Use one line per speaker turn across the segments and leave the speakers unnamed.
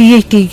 PhD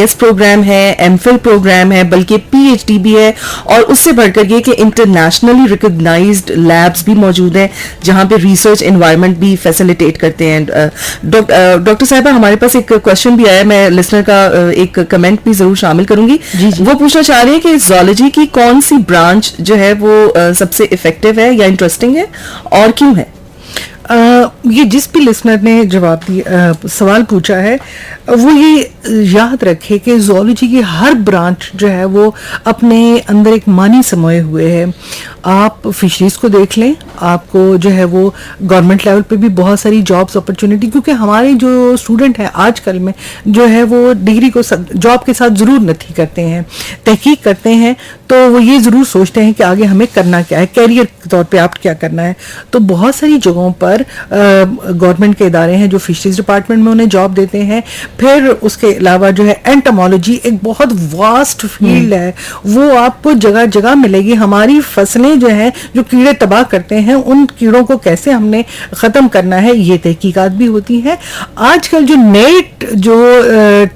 BS programme ہے, MPhil programme ہے, بلکہ PhD بھی ہے, اور اس سے بڑھ کر یہ کہ انٹرنیشنلی ریکگنائزڈ لیبس بھی موجود ہیں جہاں پہ ریسرچ انوائرمنٹ بھی فیسیلیٹیٹ کرتے ہیں. ڈاکٹر صاحبہ, ہمارے پاس ایک کوشچن بھی آیا, میں لسنر کا ایک کمنٹ بھی ضرور شامل کروں گی. وہ پوچھنا چاہ رہے ہیں کہ زولوجی کی کون سی برانچ جو ہے وہ سب سے افیکٹو ہے یا انٹرسٹنگ ہے, اور کیوں ہے؟
یہ جس بھی لسنر نے جواب دیا, سوال پوچھا ہے, وہ یہ یاد رکھے کہ زولوجی کی ہر برانچ جو ہے وہ اپنے اندر ایک معنی سموئے ہوئے ہے. آپ فشریز کو دیکھ لیں, آپ کو جو ہے وہ گورنمنٹ لیول پہ بھی بہت ساری جابس اپرچونٹی, کیونکہ ہمارے جو اسٹوڈنٹ ہیں آج کل میں جو ہے وہ ڈگری کو جاب کے ساتھ ضرور نتھی کرتے ہیں, تحقیق کرتے ہیں, تو وہ یہ ضرور سوچتے ہیں کہ آگے ہمیں کرنا کیا ہے, کیریئر کے طور پہ آپ کیا کرنا ہے. تو بہت ساری جگہوں پر گورنمنٹ کے ادارے ہیں جو فشریز ڈپارٹمنٹ میں انہیں جاب دیتے ہیں. پھر اس کے علاوہ جو ہے اینٹمالوجی ایک بہت واسٹ فیلڈ ہے, وہ آپ کو جگہ جگہ ملے گی. ہماری فصلیں جو ہیں جو کیڑے تباہ کرتے ہیں, ان کیڑوں کو کیسے ہم نے ختم کرنا ہے, یہ تحقیقات بھی ہوتی ہیں. آج کل جو نئے جو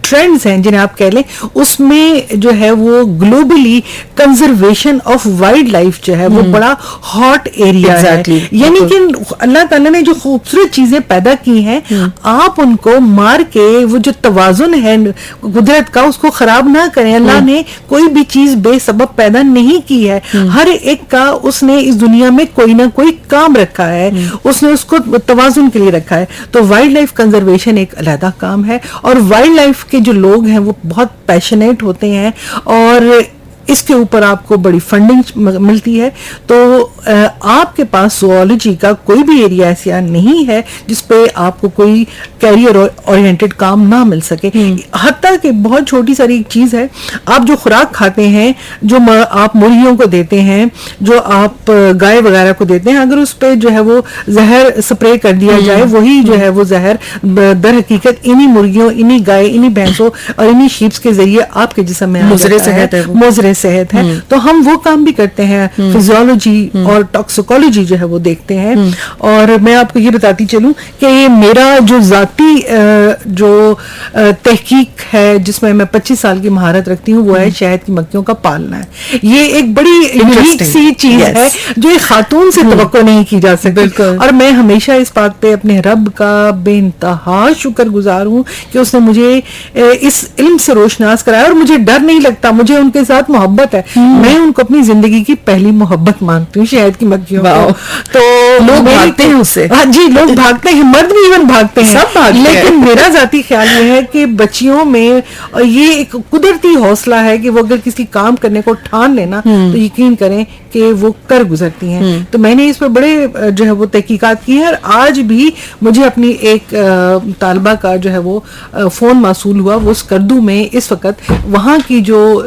ٹرینڈز ہیں جنہیں آپ کہہ لیں, اس میں جو ہے وہ globally conservation of wildlife جو ہے وہ بڑا ہاٹ ایریا ہے. یعنی کہ اللہ تعالیٰ نے جو خوبصورت چیزیں پیدا کی ہیں, آپ ان کو مار کے وہ جو توازن ہے قدرت کا اس کو خراب نہ کریں. اللہ نے کوئی بھی چیز بے سبب پیدا نہیں کی ہے, ہر ایک کا اس نے اس دنیا میں کوئی نہ کوئی کام رکھا ہے, اس نے اس کو توازن کے لیے رکھا ہے. تو وائلڈ لائف کنزرویشن ایک علیحدہ کام ہے, اور وائلڈ لائف کے جو لوگ ہیں وہ بہت پیشنیٹ ہوتے ہیں, اور اس کے اوپر آپ کو بڑی فنڈنگ ملتی ہے. تو آپ کے پاس زوالوجی کا کوئی بھی ایریا ایسا نہیں ہے جس پہ آپ کو کوئی کیریئر اورینٹڈ کام نہ مل سکے. حتیٰ کہ بہت چھوٹی ساری ایک چیز ہے, آپ جو خوراک کھاتے ہیں, جو آپ مرغیوں کو دیتے ہیں, جو آپ گائے وغیرہ کو دیتے ہیں, اگر اس پہ جو ہے وہ زہر سپرے کر دیا جائے, وہی جو ہے وہ زہر در حقیقت انہی مرغیوں, انہی گائے, انہی بھینسوں اور انہی شیپس کے ذریعے آپ کے جسم میں مضر صحت ہے. تو ہم وہ کام بھی کرتے ہیں, فزیولوجی اور ٹاکسیکولوجی جو ہے وہ دیکھتے ہیں. اور میں آپ کو یہ بتاتی چلوں کہ میرا جو ذاتی جو تحقیق ہے جس میں میں 25 سال کی مہارت رکھتی ہوں, وہ ہے شہد کی مکھیوں کا پالنا ہے. یہ ایک بڑی یونیک سی چیز ہے جو ایک خاتون سے توقع نہیں کی جا سکتی, اور میں ہمیشہ اس بات پہ اپنے رب کا بے انتہا شکر گزار ہوں کہ اس نے مجھے اس علم سے روشناس کرایا, اور مجھے ڈر نہیں لگتا, مجھے ان کے ساتھ محبت ہے. میں ان کو اپنی زندگی کی پہلی محبت مانتی ہوں, شہد کی مکھیوں کو. تو
لوگ بھاگتے ہیں اس سے,
ہاں جی, لوگ بھاگتے ہیں, مرد بھی ایون بھاگتے ہیں, سب بھاگتے ہیں. لیکن میرا ذاتی خیال یہ ہے کہ بچیوں میں یہ ایک قدرتی حوصلہ ہے کہ وہ اگر کسی کام کرنے کو ٹھان لینا تو یقین کریں کہ وہ کر گزرتی ہیں. تو میں نے اس پر بڑے جو ہے وہ تحقیقات کی ہے, اور آج بھی مجھے اپنی ایک طالبہ کا جو ہے وہ فون موصول ہوا, وہ اسکردو میں اس وقت وہاں کی جو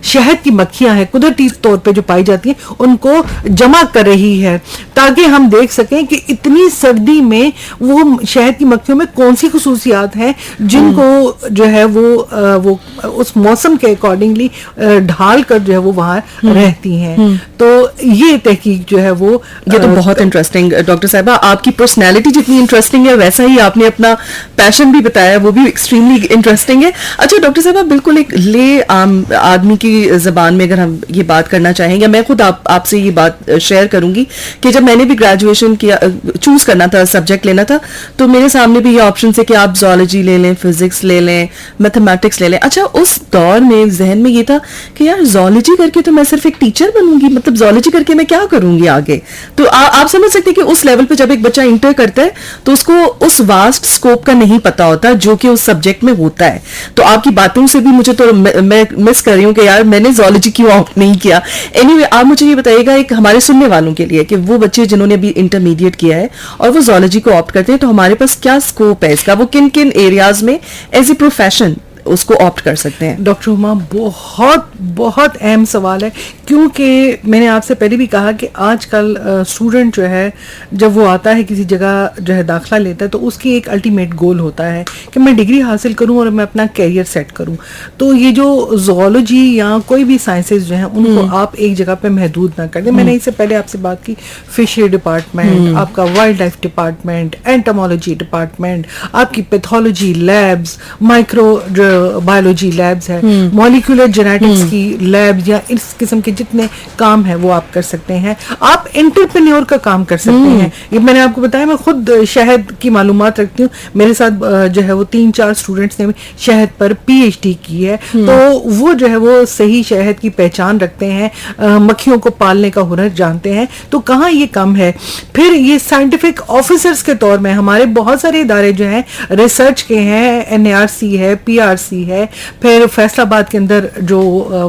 شہد کی مکھیاں ہیں قدرتی طور پہ جو پائی جاتی ہیں ان کو جمع کر رہی ہے, تاکہ ہم دیکھ سکیں کہ اتنی سردی میں وہ شہد کی مکھیوں میں کون سی خصوصیات ہیں جن کو جو ہے وہ اس موسم کے اکارڈنگلی ڈھال کر جو ہے وہ وہاں رہتی ہیں. تو یہ تحقیق جو ہے وہ
یہ تو بہت انٹرسٹنگ. ڈاکٹر صاحبہ, آپ کی پرسنالٹی جتنی انٹرسٹنگ ہے ویسا ہی آپ نے اپنا پیشن بھی بتایا, وہ بھی ایکسٹریملی انٹرسٹنگ ہے. اچھا ڈاکٹر صاحبہ, بالکل ایک لے عام آدمی کی زبان میں اگر ہم یہ بات کرنا چاہیں, یا میں خود آپ سے یہ بات شیئر کروں گی کہ جب میں نے بھی گریجویشن کیا, چوز کرنا تھا, سبجیکٹ لینا تھا, تو میرے سامنے بھی یہ آپشن ہے کہ آپ زوالوجی لے لیں, فزکس لے لیں, میتھمیٹکس لے لیں. اچھا, اس دور میں ذہن میں یہ تھا کہ یار زوالوجی کر کے تو میں صرف ایک ٹیچر بنوں گی, مطلب زوالوجی کر کے میں کیا کروں گی آگے. تو آپ سمجھ سکتے کہ اس لیول پہ جب ایک بچہ انٹر کرتا ہے تو اس کو اس واسٹ اسکوپ کا نہیں پتا ہوتا جو کہ اس سبجیکٹ میں ہوتا ہے. تو آپ کی باتوں سے بھی مجھے تو میں مس کر رہی ہوں کہ یار میں نے زوالوجی کیوں آپٹ نہیں کیا. اینی وے, آپ مجھے یہ بتائیے گا ایک ہمارے سننے والوں کے لیے کہ وہ بچے جنہوں نے ابھی انٹرمیڈیٹ کیا ہے اور وہ زوالوجی کو آپٹ کرتے ہیں, تو ہمارے پاس کیا اسکوپ ہے اس کا, وہ کن کن ایریاز میں ایز اے پروفیشن اس کو آپٹ کر سکتے ہیں؟
ڈاکٹر ہما, بہت بہت اہم سوال ہے. کیونکہ میں نے آپ سے پہلے بھی کہا کہ آج کل اسٹوڈنٹ جو ہے جب وہ آتا ہے کسی جگہ جو ہے داخلہ لیتا ہے تو اس کی ایک الٹیمیٹ گول ہوتا ہے کہ میں ڈگری حاصل کروں اور میں اپنا کیریئر سیٹ کروں. تو یہ جو زوالوجی یا کوئی بھی سائنسز جو ہیں ان کو آپ ایک جگہ پہ محدود نہ کر دیں. میں نے اس سے پہلے آپ سے بات کی فشری ڈپارٹمنٹ, آپ کا وائلڈ لائف ڈپارٹمنٹ, اینٹمالوجی ڈپارٹمنٹ, آپ کی pathology labs, micro biology labs ہے, مالیکولر جینیٹکس کی لیبز, یا اس قسم کے جتنے کام ہیں وہ آپ کر سکتے ہیں. آپ انٹرپرینیور کا کام کر سکتے ہیں. یہ میں نے آپ کو بتایا میں خود شہد کی معلومات رکھتی ہوں. میرے ساتھ جو ہے وہ 3-4 اسٹوڈنٹس نے شہد پر PhD کی ہے, تو وہ جو ہے وہ صحیح شہد کی پہچان رکھتے ہیں, مکھیوں کو پالنے کا ہنر جانتے ہیں. تو کہاں یہ کم ہے. پھر یہ سائنٹیفک آفیسرز کے طور میں ہمارے بہت سارے ادارے جو ہیں ریسرچ کے ہیں, NARC ہے, PRC ہے, پھر فیصل آباد کے اندر جو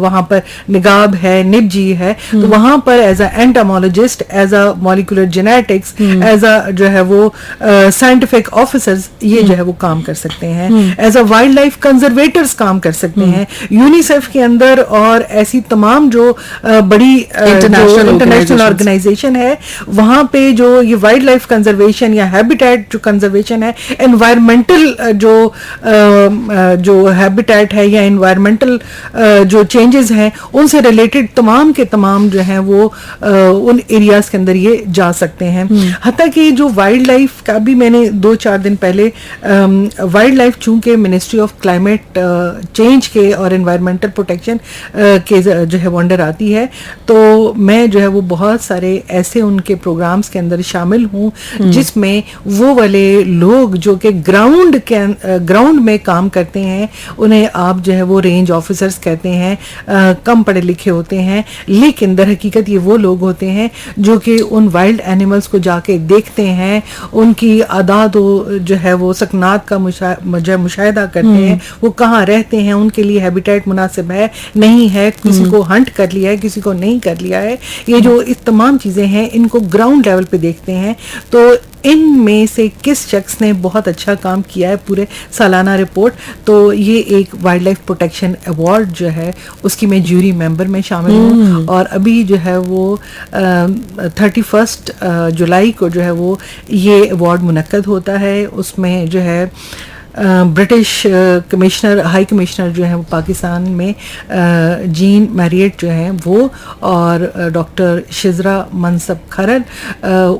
وہاں پر نگاب ہے, نبجی ہے, تو وہاں پر as a entomologist, as a molecular genetics, as a جو ہے وہ سائنٹیفک آفیسرز یہ جو ہے وہ کام کر سکتے ہیں. ایز اے وائلڈ لائف کنزرویٹرز کام کر سکتے ہیں. یونیسیف کے اندر اور ایسی تمام جو بڑی انٹرنیشنل آرگنائزیشن ہے وہاں پہ جو یہ وائلڈ لائف کنزرویشن یا ہیبیٹیٹ جو کنزرویشن ہے, انوائرمنٹل جو ہیبیٹیٹ ہے یا انوائرمنٹل جو چینجز ہیں ان سے ریلیٹڈ تمام کے تمام جو ہیں وہ ان ایریاز کے اندر یہ جا سکتے ہیں. حتیٰ کہ جو وائلڈ لائف کا بھی میں نے 2-4 دن پہلے وائلڈ لائف چونکہ منسٹری آف کلائمیٹ چینج کے اور انوائرمنٹل پروٹیکشن کے جو ہے ونڈر آتی ہے, تو میں جو ہے وہ بہت سارے ایسے ان کے پروگرامز کے اندر شامل ہوں جس میں وہ والے لوگ جو کہ گراؤنڈ میں کام کرتے ہیں, انہیں آپ جو ہے وہ رینج آفیسرز کہتے ہیں, کم پڑھے لکھے ہوتے ہیں, لیکن در حقیقت یہ وہ لوگ ہوتے ہیں جو کہ ان وائلڈ اینیملز کو جا کے دیکھتے ہیں, ان کی اعداد و جو ہے وہ سکنات کا مشاہدہ کرتے ہیں, وہ کہاں رہتے ہیں, ان کے لیے ہیبیٹیٹ مناسب ہے نہیں ہے, کسی کو ہنٹ کر لیا ہے, کسی کو نہیں کر لیا ہے. یہ جو اس تمام چیزیں ہیں ان کو گراؤنڈ لیول پہ دیکھتے ہیں. تو ان میں سے کس شخص نے بہت اچھا کام کیا ہے پورے سالانہ رپورٹ, تو یہ ایک وائلڈ لائف پروٹیکشن ایوارڈ جو ہے اس کی میں جیوری ممبر میں شامل ہوں. اور ابھی جو ہے وہ 31 جولائی کو جو ہے وہ یہ ایوارڈ منعقد ہوتا ہے. اس میں جو ہے برٹش کمشنر, ہائی کمشنر جو ہیں وہ پاکستان میں جین میریٹ جو ہیں وہ, اور ڈاکٹر شزرا منصب کھرل,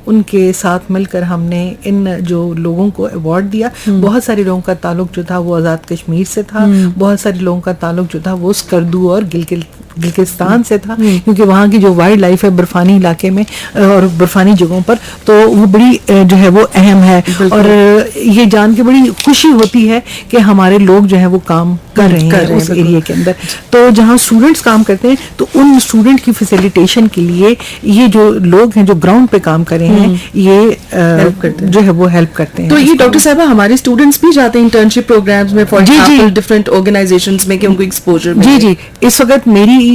ان کے ساتھ مل کر ہم نے ان جو لوگوں کو ایوارڈ دیا. بہت سارے لوگوں کا تعلق جو تھا وہ آزاد کشمیر سے تھا, بہت سارے لوگوں کا تعلق جو تھا وہ اسکردو اور گلگستان سے تھا, کیونکہ وہاں کی جو وائلڈ لائف ہے برفانی علاقے میں اور برفانی جگہوں پر, تو وہ بڑی جو ہے وہ اہم ہے. اور یہ جان کے بڑی خوشی ہوتی ہے کہ ہمارے لوگ جو ہیں وہ کام کر رہے ہیں اس ایریا کے اندر. تو جہاں اسٹوڈنٹس کام کرتے ہیں تو ان اسٹوڈنٹ کی فیسیلیٹیشن کے لیے یہ جو لوگ ہیں جو گراؤنڈ پہ کام کر رہے ہیں یہ جو ہے وہ ہیلپ کرتے ہیں.
تو یہ ڈاکٹر صاحبہ ہمارے اسٹوڈنٹس بھی جاتے ہیں انٹرنشپ پروگرامز میں, فار ایگزامپل ڈفرینٹ آرگنائزیشنز میں, کہ ان کو ایکسپوجر ملے.
جی اس وقت میری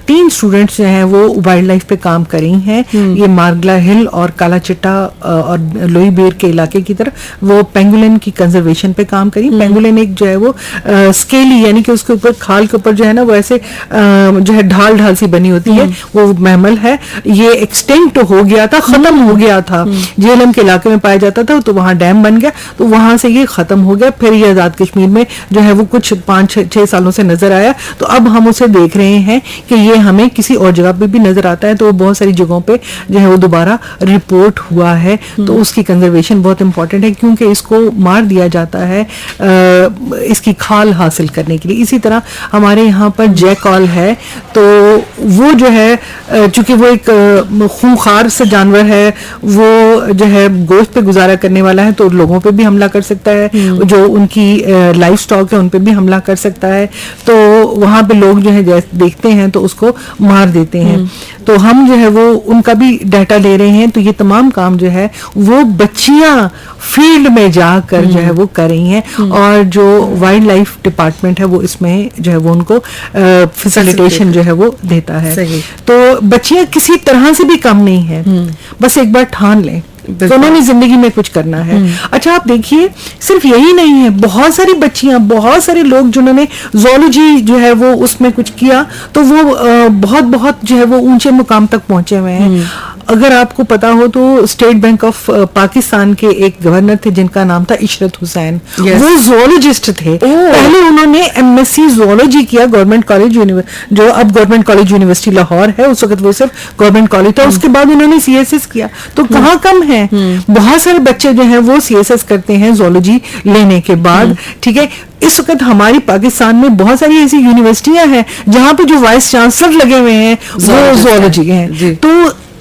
3 اسٹوڈنٹس جو ہیں وہ وائلڈ لائف پہ کام کر رہی ہیں. یہ مارگلا ہل اور کالا چٹا اور لوئی بیر کے علاقے کی طرف وہ پینگولن کی کنزرویشن پہ کام کری. پینگولن ایک جو ہے وہ اسکیلی, یعنی کہ اس کے اوپر کھال کے اوپر جو ہے نا وہ ایسے جو ہے ڈھال سی بنی ہوتی ہے, وہ میمل ہے. یہ ایکسٹینکٹ ہو گیا تھا, ختم ہو گیا تھا, جیلم کے علاقے میں پایا جاتا تھا, تو وہاں ڈیم بن گیا, تو وہاں سے یہ ختم ہو گیا. پھر یہ آزاد کشمیر میں جو ہے وہ کچھ 5-6 سالوں سے نظر آیا, تو اب ہم اسے دیکھ رہے ہیں کہ یہ ہمیں کسی اور جگہ پہ بھی نظر آتا ہے. تو بہت ساری جگہوں پہ جو ہے وہ دوبارہ رپورٹ ہوا ہے. تو اس کی کنزرویشن بہت امپورٹنٹ ہے, کیونکہ اس کو مار دیا جاتا ہے اس کی کھال حاصل کرنے کے لیے. اسی طرح ہمارے یہاں پر جیکال ہے, تو وہ جو ہے چونکہ وہ ایک خونخوار سے جانور ہے, وہ جو ہے گوشت پہ گزارا کرنے والا ہے, تو لوگوں پہ بھی حملہ کر سکتا ہے, جو ان کی لائف سٹاک ہے ان پہ بھی حملہ کر سکتا ہے. تو وہاں پہ لوگ جو ہے دیکھتے ہیں تو اس کو مار دیتے ہیں. تو ہم جو ہے وہ ان کا بھی ڈیٹا لے رہے ہیں. تو یہ تمام کام جو ہے وہ بچیاں فیلڈ میں جا کر جو ہے وہ کر رہی ہیں, اور جو وائلڈ لائف ڈپارٹمنٹ ہے وہ اس میں جو ہے وہ ان کو فیسیلیٹیشن جو ہے وہ دیتا ہے. تو بچیاں کسی طرح سے بھی کم نہیں ہیں, بس ایک بار ٹھان لیں دونوں نے زندگی میں کچھ کرنا ہے. اچھا آپ دیکھیے صرف یہی نہیں ہے, بہت ساری بچیاں, بہت سارے لوگ جنہوں نے زولوجی جو ہے وہ اس میں کچھ کیا تو وہ بہت جو ہے وہ اونچے مقام تک پہنچے ہوئے ہیں. اگر آپ کو پتا ہو تو اسٹیٹ بینک آف پاکستان کے ایک گورنر تھے جن کا نام تھا عشرت حسین, وہ زولوجسٹ تھے. پہلے انہوں نے ایم ایس سی زولوجی کیا گورنمنٹ کالج جو اب گورنمنٹ کالج یونیورسٹی لاہور ہے, اس وقت وہ صرف گورنمنٹ کالج تھا. اس کے بعد انہوں نے سی ایس ایس کیا. تو کہاں کم ہے, بہت سارے بچے جو ہیں وہ سی ایس ایس کرتے ہیں زولوجی لینے کے بعد. ٹھیک ہے, اس وقت ہماری پاکستان میں بہت ساری ایسی یونیورسٹیاں ہیں جہاں پہ جو وائس چانسلر لگے ہوئے ہیں وہ زولوجی ہیں. تو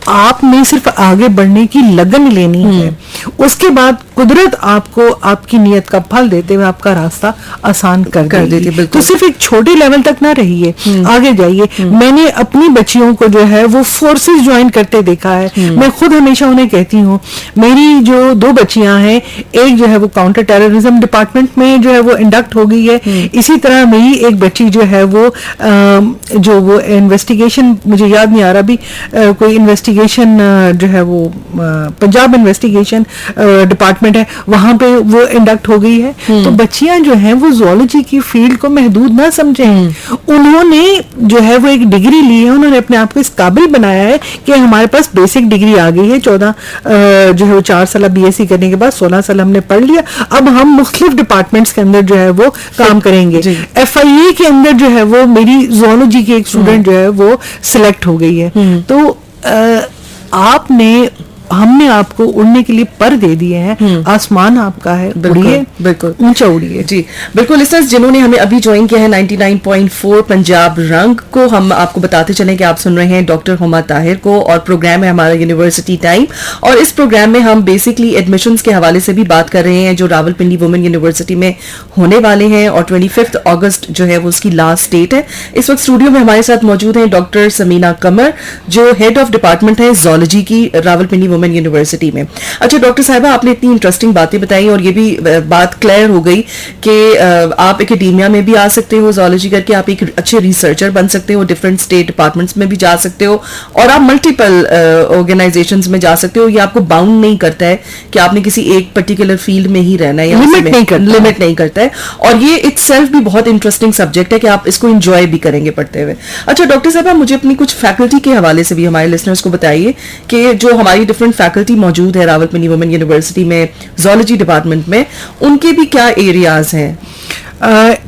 آپ نے صرف آگے بڑھنے کی لگن لینی ہے, اس کے بعد قدرت آپ کو آپ کی نیت کا پھل دیتے ہوئے آپ کا راستہ آسان کر دیتی ہے. تو صرف ایک چھوٹے لیول تک نہ رہیے, آگے جائیے. میں نے اپنی بچیوں کو جو ہے وہ فورسز جوائن کرتے دیکھا ہے. میں خود ہمیشہ انہیں کہتی ہوں, میری جو 2 بچیاں ہیں, ایک جو ہے وہ کاؤنٹر ٹیررزم ڈپارٹمنٹ میں جو ہے وہ انڈکٹ ہو گئی ہے. اسی طرح میری ایک بچی جو ہے وہ انویسٹیگیشن, مجھے یاد نہیں آ رہا بھی, کوئی انویسٹیگیشن جو ہے وہ پنجاب انویسٹیگیشن ڈپارٹمنٹ ہے, وہاں پہ وہ انڈکٹ ہو گئی ہے. تو بچیاں جو ہیں وہ زولوجی کی فیلڈ کو محدود نہ سمجھیں. انہوں نے جو ہے وہ ایک ڈگری لی ہے, انہوں نے اپنے آپ کو اس قابل بنایا ہے کہ ہمارے پاس بیسک ڈگری آ گئی ہے. 14 جو ہے وہ 4 سال بی ایس سی کرنے کے بعد 16 سال ہم نے پڑھ لیا. اب ہم مختلف ڈپارٹمنٹس کے اندر جو ہے وہ کام کریں گے. ایف آئی اے کے اندر جو ہے وہ میری زولوجی کی ایک اسٹوڈنٹ جو ہے وہ سلیکٹ ہو گئی ہے. تو ہم نے آپ کو اڑنے کے لیے پر دے دیے ہیں, آسمان آپ کا ہے, اڑیے, بالکل اونچا اڑیے.
جی بالکل. لسنرز جنہوں نے ہمیں ابھی جوائن کیا ہے 99.4 پنجاب رنگ کو, ہم آپ کو بتاتے چلیں کہ آپ سن رہے ہیں ڈاکٹر ہما طاہر کو, اور پروگرام ہے ہمارا یونیورسٹی ٹائم. اور اس پروگرام میں ہم بیسکلی ایڈمیشنز کے حوالے سے بھی بات کر رہے ہیں جو راول پنڈی وومن یونیورسٹی میں ہونے والے ہیں, اور 25 اگست جو ہے وہ اس کی لاسٹ ڈیٹ ہے. اس وقت اسٹوڈیو میں ہمارے ساتھ موجود ہیں ڈاکٹر سمینہ قمر جو ہیڈ آف ڈپارٹمنٹ ہے زولوجی کی راول پنڈی وومن یونیورسٹی میں. اچھا ڈاکٹر صاحبہ, آپ نے اتنی انٹرسٹنگ باتیں بتائی, اور یہ بھی بات کلیئر ہو گئی کہ آپ اکیڈیمیا میں بھی آ سکتے ہو زولوجی کر کے, آپ ایک اچھے ریسرچر بن سکتے ہو, ڈفرینٹ اسٹیٹ ڈپارٹمنٹس میں بھی جا سکتے ہو, اور آپ ملٹیپل آرگنائزیشنز میں جا سکتے ہو. یہ آپ کو باؤنڈ نہیں کرتا ہے کہ آپ نے کسی ایک پرٹیکولر فیلڈ میں ہی رہنا ہے, لمٹ نہیں کرتا ہے. اور یہ اٹ سیلف بھی بہت انٹرسٹنگ سبجیکٹ ہے کہ آپ اس کو انجوائے بھی کریں گے پڑھتے ہوئے. اچھا ڈاکٹر صاحبہ, مجھے اپنی کچھ فیکلٹی کے حوالے سے بھی ہمارے لسنرز کو بتائیے کہ جو ہماری ڈفرینٹ فیکلٹی موجود ہے راول پنڈی وومن یونیورسٹی میں زولوجی ڈپارٹمنٹ میں, ان کے بھی کیا ایریاز ہیں؟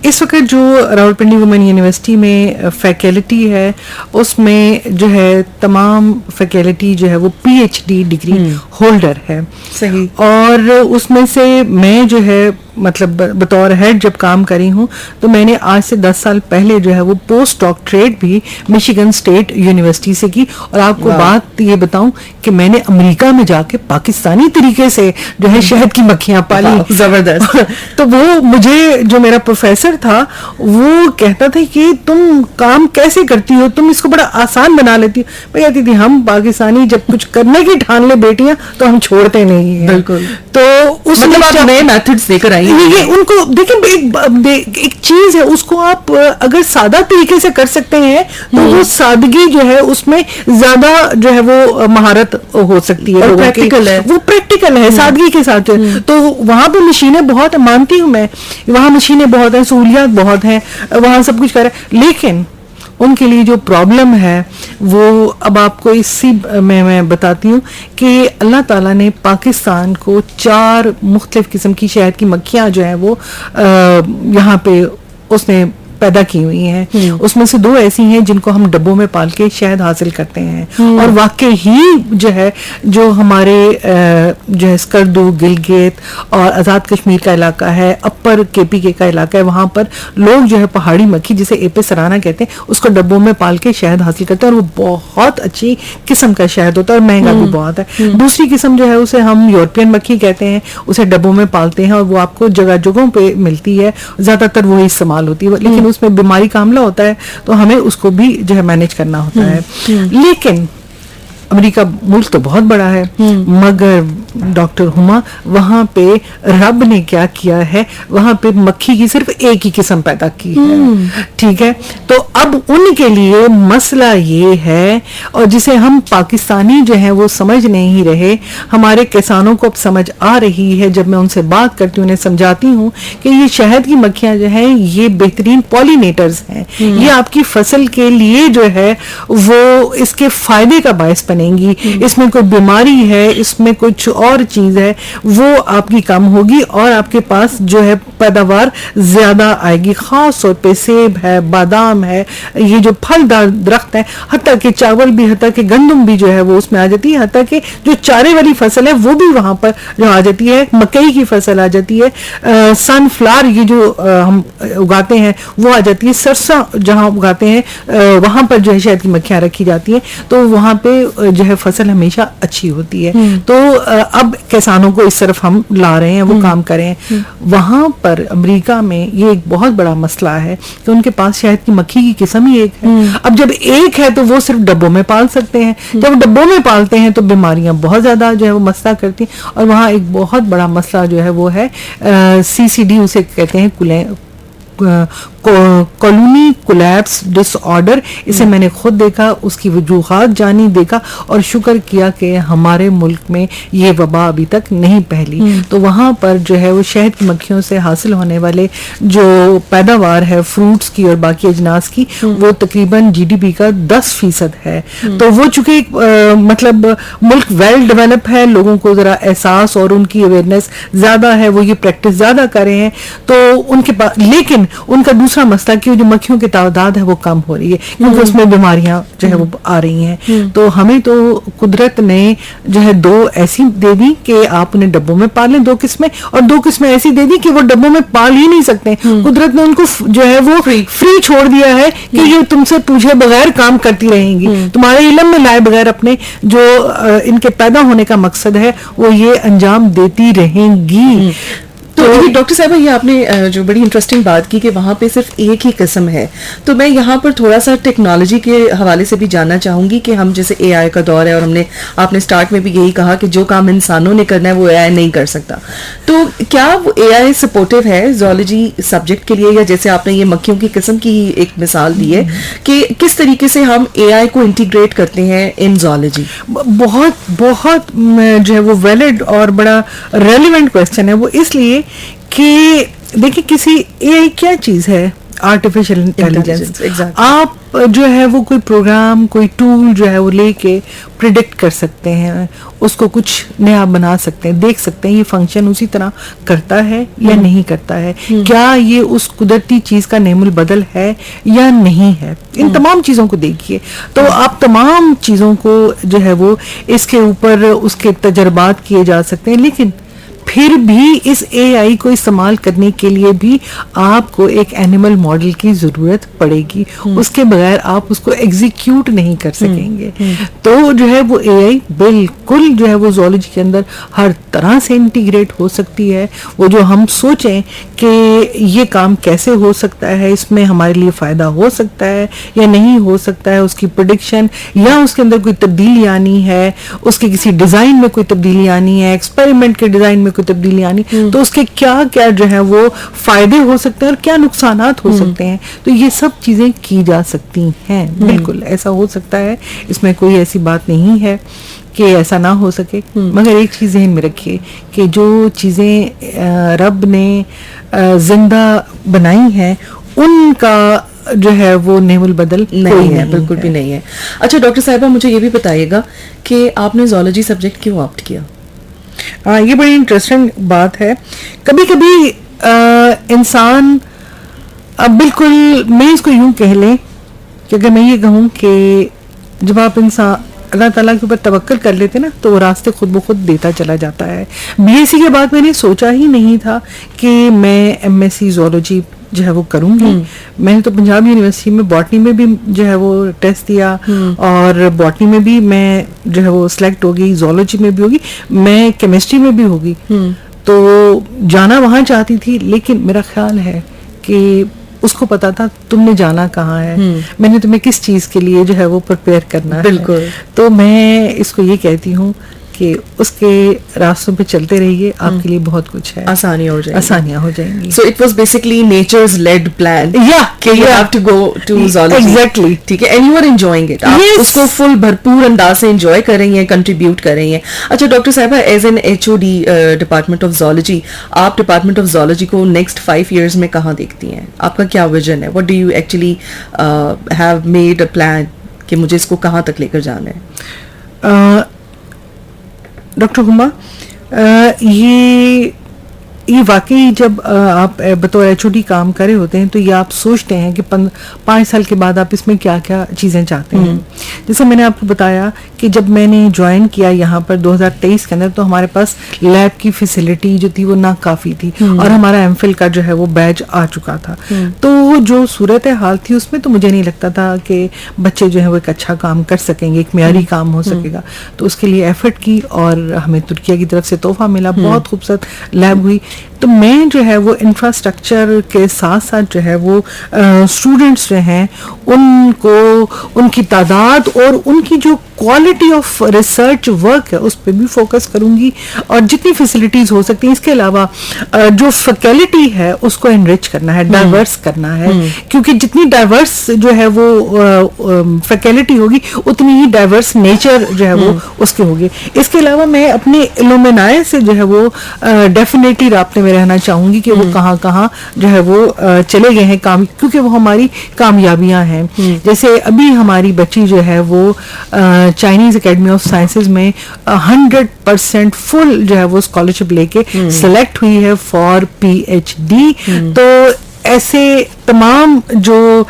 اس وقت جو راول پنڈی وومن یونیورسٹی میں فیکلٹی ہے اس میں جو ہے تمام فیکلٹی جو ہے وہ P H D degree holder ہے.
صحیح.
اور اس میں سے میں جو ہے مطلب بطور ہیڈ جب کام کری ہوں تو میں نے آج سے 10 سال پہلے جو ہے وہ پوسٹ ڈاکٹریٹ بھی مشیگن اسٹیٹ یونیورسٹی سے کی. اور آپ کو بات یہ بتاؤں کہ میں نے امریکہ میں جا کے پاکستانی طریقے سے جو ہے شہد کی مکھیاں پالی.
زبردست.
تو وہ مجھے جو میرا پروفیسر تھا وہ کہتا تھا کہ تم کام کیسے کرتی ہو, تم اس کو بڑا آسان بنا لیتی ہو. میں کہتی تھی ہم پاکستانی جب کچھ کرنے کی ٹھان لے بیٹیاں تو ہم چھوڑتے نہیں ہیں.
بالکل.
تو اس
مطلب آپ نئے میتھڈز دے کر آئی
یہ ان کو دیکھیں ایک چیز ہے, اس کو آپ اگر سادہ طریقے سے کر سکتے ہیں تو وہ سادگی جو ہے اس میں زیادہ جو ہے وہ مہارت ہو سکتی ہے,
پریکٹیکل ہے,
وہ پریکٹیکل ہے سادگی کے ساتھ. تو وہاں پہ مشینیں بہت ہیں, مانتی ہوں میں, وہاں مشینیں بہت ہیں, سہولیات بہت ہیں, وہاں سب کچھ کر رہا ہے, لیکن ان کے لیے جو پرابلم ہے وہ اب آپ کو اسی میں بتاتی ہوں کہ اللہ تعالیٰ نے پاکستان کو 4 مختلف قسم کی شہد کی مکھیاں جو ہیں وہ یہاں پہ اس نے پیدا کی ہوئی ہیں. اس میں سے 2 ایسی ہیں جن کو ہم ڈبوں میں پال کے شہد حاصل کرتے ہیں, اور واقعی ہی جو ہے جو ہمارے جو ہے اسکردو, گلگت اور آزاد کشمیر کا علاقہ ہے, اپر کے پی کے کا علاقہ ہے, وہاں پر لوگ جو ہے پہاڑی مکھی جسے ایپے سرانا کہتے ہیں اس کو ڈبوں میں پال کے شہد حاصل کرتے ہیں, اور وہ بہت اچھی قسم کا شہد ہوتا ہے اور مہنگا بھی بہت ہے. دوسری قسم جو ہے اسے ہم یورپین مکھی کہتے ہیں, اسے ڈبوں میں پالتے ہیں اور وہ آپ کو جگہ جگہوں پہ ملتی ہے, زیادہ تر وہی استعمال ہوتی ہے, لیکن اس میں بیماری کا حملہ ہوتا ہے تو ہمیں اس کو بھی جو ہے مینج کرنا ہوتا ہے. لیکن امریکہ ملک تو بہت بڑا ہے مگر ڈاکٹر ہما وہاں پہ رب نے کیا کیا ہے, وہاں پہ مکھی کی صرف ایک ہی قسم پیدا کی ہے, ٹھیک ہے. تو اب ان کے لیے مسئلہ یہ ہے, اور جسے ہم پاکستانی جو ہیں وہ سمجھ نہیں رہے, ہمارے کسانوں کو اب سمجھ آ رہی ہے جب میں ان سے بات کرتی ہوں, انہیں سمجھاتی ہوں کہ یہ شہد کی مکھیاں جو ہیں یہ بہترین پولینیٹرز ہیں, یہ آپ کی فصل کے لیے جو ہے وہ اس کے فائدے کا باعث بنیں گی, اس میں کوئی بیماری ہے, اس میں کچھ اور چیز ہے وہ آپ کی کم ہوگی اور آپ کے پاس جو ہے پیداوار زیادہ آئے گی. خاص طور پہ سیب ہے, بادام ہے, یہ جو پھلدار درخت ہیں, حتیٰ کہ چاول بھی, حتیٰ کہ گندم بھی جو ہے وہ اس میں آ جاتی ہے, حتیٰ کہ جو چارے والی فصل ہے وہ بھی وہاں پر جو آ جاتی ہے, مکئی کی فصل آ جاتی ہے, سن فلاور یہ جو ہم اگاتے ہیں وہ آ جاتی ہے, سرسوں جہاں اگاتے ہیں وہاں پر جو ہے شہد کی مکھیاں رکھی جاتی ہیں, تو وہاں پہ جو ہے فصل ہمیشہ اچھی ہوتی ہے. تو اب کسانوں کو اس طرف ہم لا رہے ہیں وہ کام کریں. وہاں پر امریکہ میں یہ ایک بہت بڑا مسئلہ ہے کہ ان کے پاس شہد کی مکھی کی قسم ہی ایک ہے. اب جب ایک ہے تو وہ صرف ڈبوں میں پال سکتے ہیں, جب ڈبوں میں پالتے ہیں تو بیماریاں بہت زیادہ جو ہے وہ مسئلہ کرتی ہیں, اور وہاں ایک بہت بڑا مسئلہ جو ہے وہ ہے CCD اسے کہتے ہیں, کالونی کولیپس ڈس آرڈر. اسے میں نے خود دیکھا, اس کی وجوہات جانی, دیکھا اور شکر کیا کہ ہمارے ملک میں یہ وبا ابھی تک نہیں پھیلی. تو وہاں پر جو ہے وہ شہد کی مکھیوں سے حاصل ہونے والے جو پیداوار ہے فروٹس کی اور باقی اجناس کی وہ تقریباً GDP کا 10% ہے. تو وہ چونکہ مطلب ملک ویل ڈیولپ ہے, لوگوں کو ذرا احساس اور ان کی اویئرنیس زیادہ ہے, وہ یہ پریکٹس زیادہ کر رہے ہیں, تو ان کے پاس, لیکن ان کا دوسرا مسئلہ کہ جو مکھیوں کی تعداد ہے وہ کم ہو رہی ہے کیونکہ اس میں بیماریاں جو ہے وہ آ رہی ہیں. تو ہمیں تو قدرت نے جو ہے 2 ایسی دے دی کہ آپ انہیں ڈبوں میں پالیں, 2 قسمیں, اور 2 قسمیں ایسی دے دی کہ وہ ڈبوں میں پال ہی نہیں سکتے. قدرت نے ان کو جو ہے وہ فری چھوڑ دیا ہے کہ یہ تم سے پوچھے بغیر کام کرتی رہیں گی, تمہارے علم میں لائے بغیر اپنے جو ان کے پیدا ہونے کا مقصد ہے وہ یہ انجام دیتی رہیں گی.
تو ڈاکٹر صاحبہ یہ آپ نے جو بڑی انٹرسٹنگ بات کی کہ وہاں پہ صرف ایک ہی قسم ہے, تو میں یہاں پر تھوڑا سا ٹیکنالوجی کے حوالے سے بھی جاننا چاہوں گی کہ ہم جیسے AI کا دور ہے, اور آپ نے سٹارٹ میں بھی یہی کہا کہ جو کام انسانوں نے کرنا ہے وہ AI نہیں کر سکتا, تو کیا وہ AI سپورٹیو ہے زولوجی سبجیکٹ کے لیے, یا جیسے آپ نے یہ مکھیوں کی قسم کی ایک مثال دی ہے کہ کس طریقے سے ہم AI کو انٹیگریٹ کرتے ہیں ان زولوجی؟
بہت بہت جو ہے وہ ویلڈ اور بڑا ریلیونٹ کوشچن ہے وہ, اس لیے کہ دیکھیں کسی AI کیا چیز ہے, آرٹیفیشل انٹیلیجنس. آپ جو ہے وہ کوئی پروگرام, کوئی ٹول جو ہے وہ لے کے پریڈکٹ کر سکتے ہیں, اس کو کچھ نیا بنا سکتے ہیں, دیکھ سکتے ہیں یہ فنکشن اسی طرح کرتا ہے یا نہیں کرتا ہے, کیا یہ اس قدرتی چیز کا نعم البدل ہے یا نہیں ہے. ان تمام چیزوں کو دیکھیے, تو آپ تمام چیزوں کو جو ہے وہ اس کے اوپر اس کے تجربات کیے جا سکتے ہیں, لیکن پھر بھی اس AI کو استعمال کرنے کے لیے بھی آپ کو ایک اینیمل ماڈل کی ضرورت پڑے گی, اس کے بغیر آپ اس کو ایگزیکیوٹ نہیں کر سکیں گے. تو جو ہے وہ AI بالکل جو ہے وہ زولوجی کے اندر ہر طرح سے انٹیگریٹ ہو سکتی ہے. وہ جو ہم سوچیں کہ یہ کام کیسے ہو سکتا ہے, اس میں ہمارے لیے فائدہ ہو سکتا ہے یا نہیں ہو سکتا ہے, اس کی پریڈکشن یا اس کے اندر کوئی تبدیلی آنی ہے, اس کے کسی ڈیزائن میں کوئی تبدیلی آنی ہے, ایکسپیریمنٹ کے ڈیزائن میں کوئی تبدیلی آنی, تو اس کے کیا کیا جو ہے وہ فائدے ہو سکتے ہیں اور کیا نقصانات ہو سکتے ہیں. تو یہ سب چیزیں کی جا سکتی ہیں, بالکل ایسا ہو سکتا ہے, اس میں کوئی ایسی بات نہیں ہے کہ ایسا نہ ہو سکے. مگر ایک چیز ذہن میں رکھیے کہ جو چیزیں رب نے زندہ بنائی ہیں ان کا جو ہے وہ نعم البدل
نہیں ہے, بالکل بھی نہیں ہے. اچھا ڈاکٹر صاحبہ مجھے یہ بھی بتائیے گا کہ آپ نے زولوجی سبجیکٹ کیوں آپٹ کیا؟
یہ بڑی انٹرسٹنگ بات ہے. کبھی کبھی انسان بالکل, میں اس کو یوں کہہ لیں کہ اگر میں یہ کہوں کہ جب آپ انسان اللہ تعالیٰ کے اوپر توکل کر لیتے نا تو وہ راستے خود بخود دیتا چلا جاتا ہے. BSc کے بعد میں نے سوچا ہی نہیں تھا کہ میں MSc زولوجی جو ہے وہ کروں گی. میں نے تو پنجاب یونیورسٹی میں باٹنی میں بھی جو ہے وہ ٹیسٹ دیا, اور باٹنی میں بھی میں جو ہے وہ سلیکٹ ہوگی, زولوجی میں بھی ہوگی, میں کیمسٹری میں بھی ہوگی. تو جانا وہاں چاہتی تھی, لیکن میرا خیال ہے کہ اس کو پتا تھا تم نے جانا کہاں ہے, میں نے تمہیں کس چیز کے لیے جو ہے وہ پریپیئر کرنا ہے.
بالکل.
تو میں اس کو یہ کہتی ہوں کہ اس کے راستوں پہ چلتے رہیے, آپ کے لیے بہت کچھ ہے,
آسانیاں ہو جائیں گی.
So
it was basically nature's lead plan کہ you have to go to zoology.
Exactly,
ٹھیک ہے, and you are enjoying it, آپ اس کو فل بھرپور انداز سے انجوائے کر رہی ہیں, کنٹریبیوٹ کر رہی ہیں. اچھا ڈاکٹر صاحبہ, as an HOD department of zoology, آپ ڈپارٹمنٹ آف زولوجی کو نیکسٹ 5 ایئرز میں کہاں دیکھتی ہیں؟ آپ کا کیا ویژن ہے؟ What do you actually have made a plan کہ مجھے اس کو کہاں تک لے کر جانا ہے؟
ڈاکٹر ہما, یہ واقعی جب آپ بطور HOD کام کر رہے ہوتے ہیں تو یہ آپ سوچتے ہیں کہ 5 سال کے بعد آپ اس میں کیا کیا چیزیں چاہتے ہیں. جیسے میں نے آپ کو بتایا کہ جب میں نے جوائن کیا یہاں پر 2023 کے اندر, تو ہمارے پاس لیب کی فیسلٹی جو تھی وہ ناکافی تھی, اور ہمارا MPhil کا جو ہے وہ بیچ آ چکا تھا. تو جو صورت حال تھی اس میں تو مجھے نہیں لگتا تھا کہ بچے جو ہے وہ ایک اچھا کام کر سکیں گے, ایک معیاری کام ہو سکے گا. تو اس کے لیے ایفرٹ کی, اور ہمیں ترکیہ کی طرف سے تحفہ ملا, بہت خوبصورت لیب ہوئی. تو میں جو ہے وہ انفراسٹرکچر کے ساتھ ساتھ جو ہے وہ اسٹوڈنٹس جو ہیں ان کو, ان کی تعداد اور ان کی جو کوالٹی آف ریسرچ ورک ہے اس پہ بھی فوکس کروں گی, اور جتنی فیسلٹیز ہو سکتی ہیں. اس کے علاوہ جو فیکلٹی ہے اس کو انرچ کرنا ہے, ڈائیورس کرنا ہے, کیونکہ جتنی ڈائیورس جو ہے وہ فیکلٹی ہوگی اتنی ہی ڈائیورس نیچر جو ہے وہ اس کی ہوگی. اس کے علاوہ میں اپنے علومنائے سے جو ہے وہ ڈیفینیٹلی رابطے میں رہنا چاہوں گی کہ وہ کہاں کہاں جو ہے وہ چلے گئے ہیں کام, کیونکہ وہ ہماری کامیابیاں ہیں. جیسے ابھی ہماری بچی جو ہے وہ چائنیز اکیڈمی آف سائنسز میں 100% فل جو ہے وہ اسکالرشپ لے کے سلیکٹ ہوئی ہے فار PhD. تو ایسے تمام جو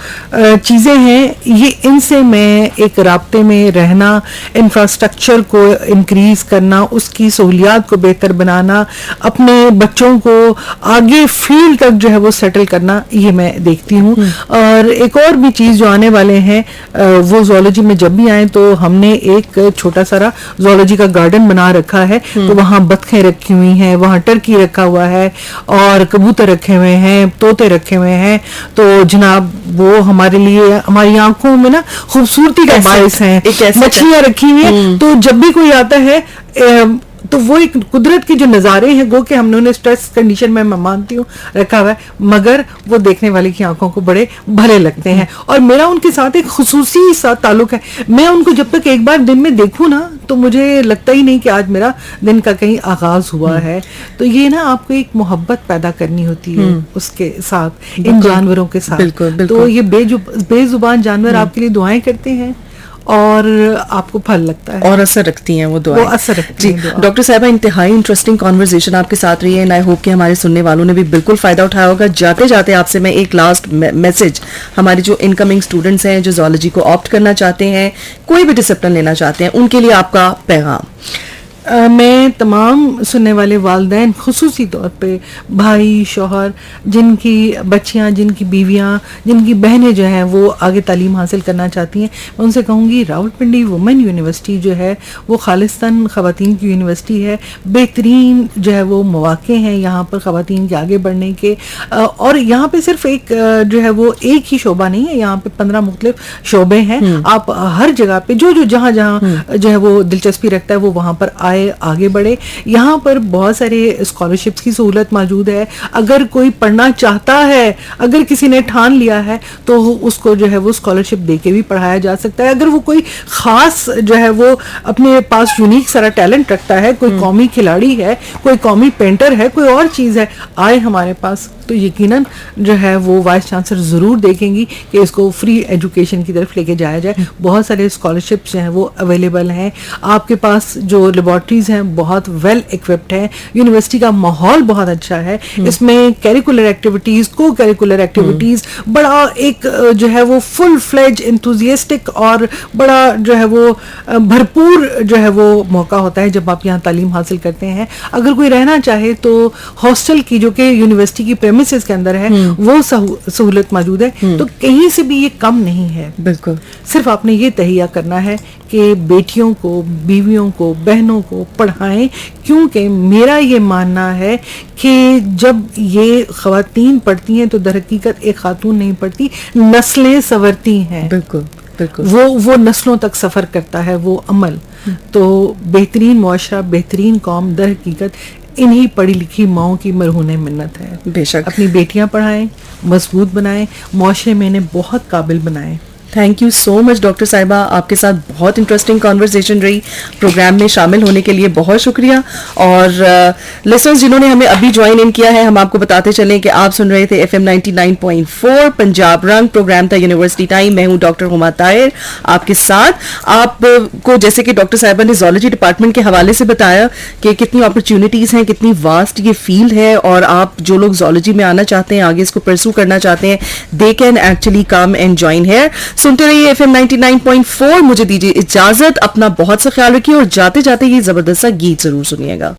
چیزیں ہیں یہ ان سے میں ایک رابطے میں رہنا, انفراسٹرکچر کو انکریز کرنا, اس کی سہولیات کو بہتر بنانا, اپنے بچوں کو آگے فیلڈ تک جو ہے وہ سیٹل کرنا, یہ میں دیکھتی ہوں. اور ایک اور بھی چیز جو آنے والے ہیں وہ زولوجی میں جب بھی آئیں تو ہم نے ایک چھوٹا سارا زولوجی کا گارڈن بنا رکھا ہے. تو وہاں بطخیں رکھی ہوئی ہیں, وہاں ٹرکی رکھا ہوا ہے, اور کبوتر رکھے ہوئے ہیں, طوطے رکھے ہوئے ہیں. تو جناب وہ ہمارے لیے, ہماری آنکھوں میں نا خوبصورتی کا باعث ہیں. مچھلیاں رکھی ہوئی ہیں, تو جب بھی کوئی آتا ہے تو وہ ایک قدرت کے جو نظارے ہیں گو کہ ہم نے انہیں اسٹریس کنڈیشن میں مانتی ہوں رکھا ہوا ہے, مگر وہ دیکھنے والے کی آنکھوں کو بڑے بھلے لگتے ہیں. اور میرا ان کے ساتھ ایک خصوصی ساتھ تعلق ہے. میں ان کو جب تک ایک بار دن میں دیکھوں نا تو مجھے لگتا ہی نہیں کہ آج میرا دن کا کہیں آغاز ہوا ہے. تو یہ نا آپ کو ایک محبت پیدا کرنی ہوتی ہے اس کے ساتھ, ان جانوروں کے ساتھ. تو یہ بے زبان جانور آپ کے لیے دعائیں کرتے ہیں اور آپ کو پھل لگتا ہے,
اور اثر رکھتی ہیں وہ دعائیں. جی ڈاکٹر صاحبہ, انتہائی انٹرسٹنگ کانورسیشن آپ کے ساتھ رہی ہے, اینڈ آئی ہوپ کہ ہمارے سننے والوں نے بھی بالکل فائدہ اٹھایا ہوگا. جاتے جاتے آپ سے میں ایک لاسٹ میسج, ہماری جو انکمنگ اسٹوڈنٹس ہیں جو زولوجی کو آپٹ کرنا چاہتے ہیں, کوئی بھی ڈسپلن لینا چاہتے ہیں, ان کے لیے آپ کا پیغام.
میں تمام سننے والے والدین, خصوصی طور پہ بھائی, شوہر, جن کی بچیاں, جن کی بیویاں, جن کی بہنیں جو ہیں وہ آگے تعلیم حاصل کرنا چاہتی ہیں, میں ان سے کہوں گی راولپنڈی وومن یونیورسٹی جو ہے وہ خالصتاً خواتین کی یونیورسٹی ہے. بہترین جو ہے وہ مواقع ہیں یہاں پر خواتین کے آگے بڑھنے کے, اور یہاں پہ صرف ایک جو ہے وہ ایک ہی شعبہ نہیں ہے, یہاں پہ 15 مختلف شعبے ہیں. آپ ہر جگہ پہ جو جہاں جو ہے وہ دلچسپی رکھتا ہے وہ وہاں پر آگے بڑھے. یہاں پر بہت سارے اسکالرشپس کی سہولت موجود ہے. اگر کوئی پڑھنا چاہتا ہے, اگر کسی نے ٹھان لیا ہے تو اس کو جو ہے وہ اسکالرشپ دے کے بھی پڑھایا جا سکتا ہے. اگر وہ کوئی خاص جو ہے وہ اپنے پاس یونیک سارا ٹیلنٹ رکھتا ہے, کوئی قومی کھلاڑی ہے, کوئی قومی پینٹر ہے, کوئی اور چیز ہے, آئے ہمارے پاس, تو یقیناً جو ہے وہ وائس چانسلر ضرور دیکھیں گی کہ اس کو فری ایجوکیشن کی طرف لے کے جایا جائے. بہت سارے اسکالرشپس جو ہیں وہ اویلیبل ہیں. آپ کے پاس جو لیبارٹریز ہیں بہت ویل ایکوپڈ ہیں. یونیورسٹی کا ماحول بہت اچھا ہے. اس میں کیریکولر ایکٹیویٹیز, کو کیریکولر ایکٹیویٹیز, بڑا ایک جو ہے وہ فل فلیج انتھوزیسٹک اور بڑا جو ہے وہ بھرپور جو ہے وہ موقع ہوتا ہے جب آپ یہاں تعلیم حاصل کرتے ہیں. اگر کوئی رہنا چاہے تو ہاسٹل کی, جو کہ یونیورسٹی کی پریمیسز کے اندر ہے, وہ سہولت موجود ہے. تو کہیں سے بھی یہ کم نہیں ہے.
بالکل,
صرف آپ نے یہ تہیہ کرنا ہے کہ کہ بیٹیوں کو, بیویوں کو, بہنوں کو پڑھائیں, کیونکہ میرا یہ ماننا ہے کہ جب یہ خواتین پڑھتی ہیں تو در حقیقت ایک خاتون نہیں پڑھتی, نسلیں سنورتی ہیں.
بالکل بالکل.
وہ نسلوں تک سفر کرتا ہے وہ عمل. تو بہترین معاشرہ, بہترین قوم در حقیقت انہی پڑھی لکھی ماؤں کی مرہون منت ہے.
بے شک.
اپنی بیٹیاں پڑھائیں, مضبوط بنائیں, معاشرے میں انہیں بہت قابل بنائیں.
Thank you so much doctor صاحبہ, آپ کے ساتھ بہت انٹرسٹنگ کانورسیشن رہی. پروگرام میں شامل ہونے کے لیے بہت شکریہ. اور لسنرز جنہوں نے ہمیں ابھی جوائن ان کیا ہے, ہم آپ کو بتاتے چلیں کہ آپ سن رہے تھے FM 99.4 پنجاب رنگ, پروگرام تھا یونیورسٹی ٹائم. میں ہوں ڈاکٹر ہما طاہر آپ کے ساتھ. آپ کو جیسے کہ ڈاکٹر صاحبہ نے زولوجی ڈپارٹمنٹ کے حوالے سے بتایا کہ کتنی اپرچونیٹیز ہیں, کتنی واسٹ یہ فیلڈ ہے, اور آپ جو لوگ زولوجی میں آنا چاہتے ہیں, آگے اس کو پرسو کرنا چاہتے ہیں, they can actually come and join here. سنتے رہیے FM 99.4. مجھے دیجیے اجازت, اپنا بہت سا خیال رکھیے, اور جاتے جاتے یہ زبردست سا گیت ضرور سنیے گا.